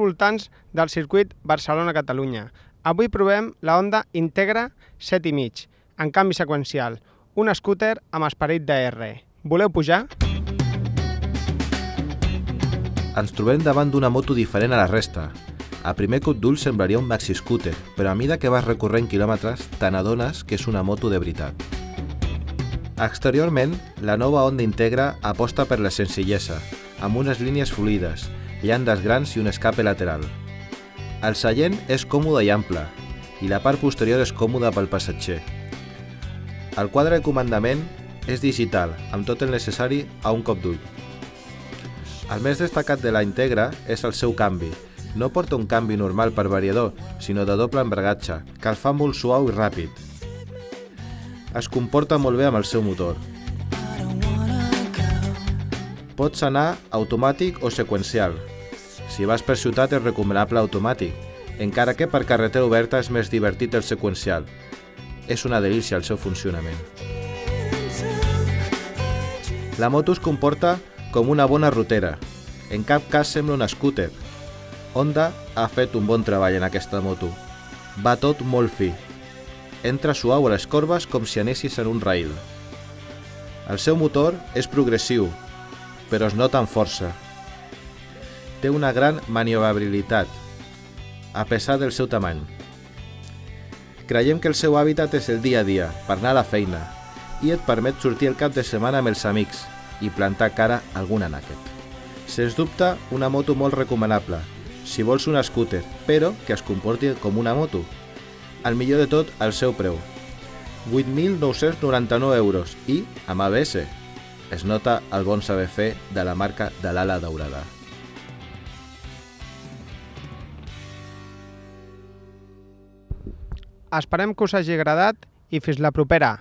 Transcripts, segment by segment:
voltants del circuit Barcelona-Catalunya. Avui provem la Honda Integra 7,5, en canvi seqüencial, un scooter amb esperit de R. Voleu pujar? Ens trobem davant d'una moto diferent a la resta. A primer cop d'ull semblaria un maxi-scooter, però a mida que vas recorrent quilòmetres te n'adones que és una moto de veritat. Exteriorment, la nova Honda Integra aposta per la senzillesa, amb unes línies fluides, llandes grans i un escape lateral. El seient és còmode i ample, i la part posterior és còmoda pel passatger. El quadre de comandament és digital, amb tot el necessari a un cop d'ull. El més destacat de la Integra és el seu canvi. No porta un canvi normal per variador, sinó de doble embragatge, que el fa molt suau i ràpid. Es comporta molt bé amb el seu motor. Pots anar automàtic o seqüencial. Si vas per ciutat és recomanable automàtic, encara que per carretera oberta és més divertit el seqüencial. És una delícia el seu funcionament. La moto es comporta com una bona rutera. En cap cas sembla un scooter. Honda ha fet un bon treball en aquesta moto. Va tot molt fi. Entra suau a les corbes com si anessis en un rail. El seu motor és progressiu, però es nota amb força. Té una gran maniobrabilitat, a pesar del seu tamany. Creiem que el seu hàbitat és el dia a dia, per anar a la feina, i et permet sortir el cap de setmana amb els amics i plantar cara a algun anàquet. Sens dubte, una moto molt recomanable, si vols un scooter, però que es comporti com una moto. El millor de tot, el seu preu. 8.999 euros i amb ABS. Es nota el bon saber fer de la marca de l'ala daurada. Esperem que us hagi agradat i fins la propera.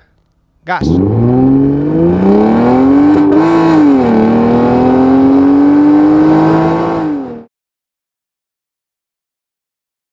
Gas!